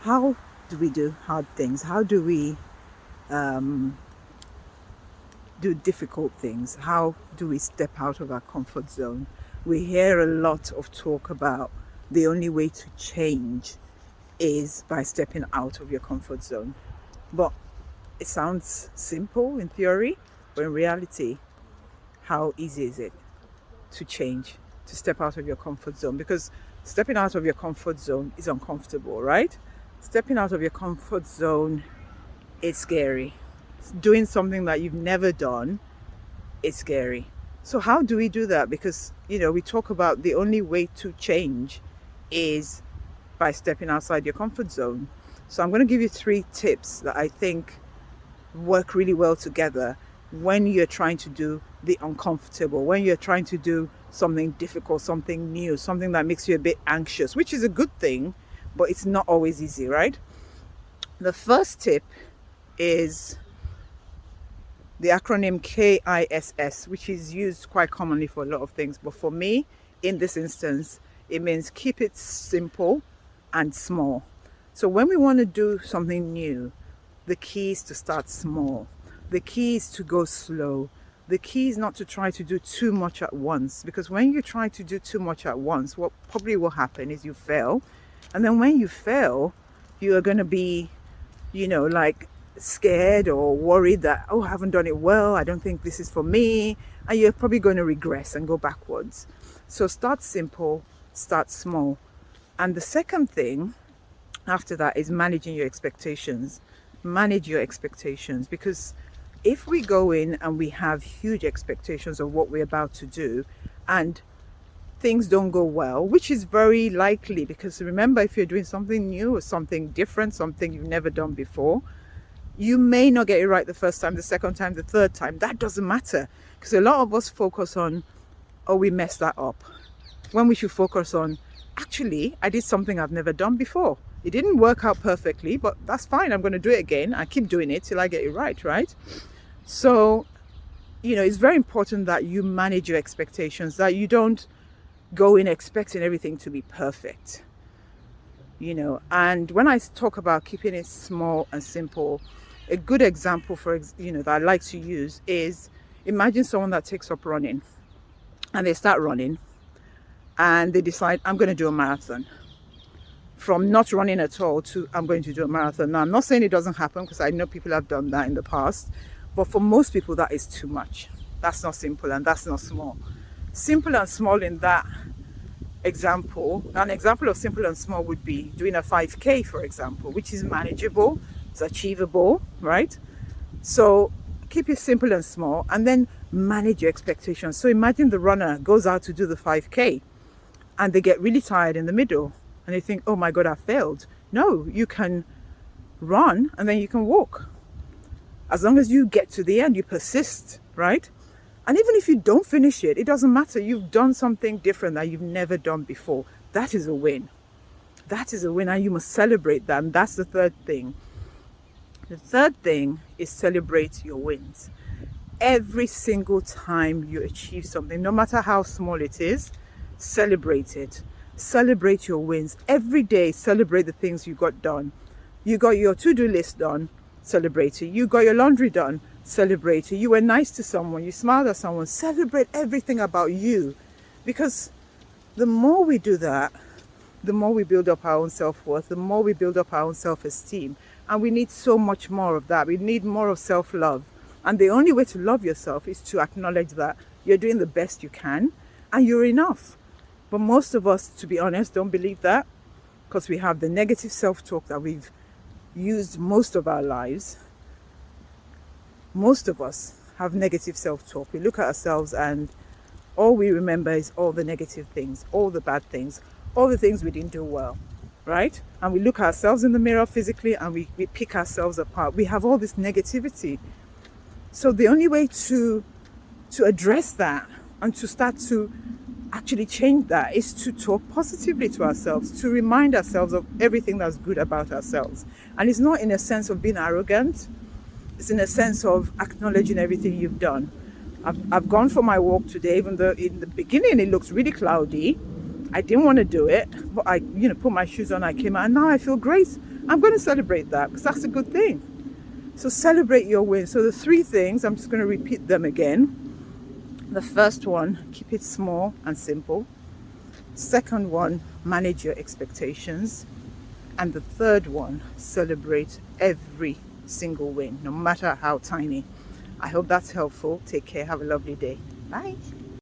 How do we do hard things? How do we do difficult things? How do we step out of our comfort zone? We hear a lot of talk about the only way to change is by stepping out of your comfort zone. But it sounds simple in theory, but in reality, how easy is it to change, to step out of your comfort zone? Because stepping out of your comfort zone is uncomfortable, right? Stepping out of your comfort zone is scary. Doing something that you've never done is scary. So how do we do that? Because, we talk about the only way to change is by stepping outside your comfort zone. So I'm going to give you 3 tips that I think work really well together when you're trying to do the uncomfortable, when you're trying to do something difficult, something new, something that makes you a bit anxious, which is a good thing, but it's not always easy, right? The first tip is the acronym KISS, which is used quite commonly for a lot of things. But for me, in this instance, it means keep it simple and small. So when we want to do something new, the key is to start small. The key is to go slow. The key is not to try to do too much at once, because when you try to do too much at once, what probably will happen is you fail. And then when you fail, you are going to be, like scared or worried that, oh, I haven't done it well. I don't think this is for me. And you're probably going to regress and go backwards. So start simple, start small. And the second thing after that is managing your expectations. Manage your expectations, because if we go in and we have huge expectations of what we're about to do and things don't go well, which is very likely, because remember, if you're doing something new or something different, something you've never done before, you may not get it right the first time, the second time, the third time. That doesn't matter, because a lot of us focus on, oh, we messed that up, when we should focus on, actually, I did something I've never done before. It didn't work out perfectly, but that's fine. I'm going to do it again. I keep doing it till I get it right? So, it's very important that you manage your expectations, that you don't go in expecting everything to be perfect. And when I talk about keeping it small and simple, a good example that I like to use is, imagine someone that takes up running and they start running and they decide, I'm going to do a marathon. From not running at all to, I'm going to do a marathon. Now, I'm not saying it doesn't happen, because I know people have done that in the past, but for most people that is too much. That's not simple and that's not small. Simple and small in that example, an example of simple and small would be doing a 5K, for example, which is manageable, it's achievable, right? So keep it simple and small, and then manage your expectations. So imagine the runner goes out to do the 5K and they get really tired in the middle and they think, oh my God, I failed. No, you can run and then you can walk. As long as you get to the end, you persist, right? And even if you don't finish it, it doesn't matter. You've done something different that you've never done before. That is a win. That is a win, and you must celebrate that. And that's the third thing. The third thing is celebrate your wins. Every single time you achieve something, no matter how small it is, celebrate it. Celebrate your wins. Every day, celebrate the things you got done. You got your to-do list done, celebrate it. You got your laundry done, celebrate it. You were nice to someone, you smiled at someone, celebrate everything about you. Because the more we do that, the more we build up our own self-worth, the more we build up our own self-esteem. And we need so much more of that. We need more of self-love. And the only way to love yourself is to acknowledge that you're doing the best you can and you're enough. But most of us, to be honest, don't believe that, because we have the negative self-talk that we've used most of our lives. Most of us have negative self-talk. We look at ourselves and all we remember is all the negative things, all the bad things, all the things we didn't do well, right? And we look at ourselves in the mirror physically and we pick ourselves apart. We have all this negativity. So the only way to address that and to start to actually change that is to talk positively to ourselves, to remind ourselves of everything that's good about ourselves. And it's not in a sense of being arrogant. It's in a sense of acknowledging everything you've done. I've gone for my walk today, even though in the beginning it looks really cloudy. I didn't want to do it, but I, put my shoes on, I came out, and now I feel great. I'm going to celebrate that because that's a good thing. So celebrate your wins. So the 3 things, I'm just going to repeat them again. The first one, keep it small and simple. Second one, manage your expectations. And the third one, celebrate every single win, no matter how tiny. I hope that's helpful. Take care. Have a lovely day. Bye.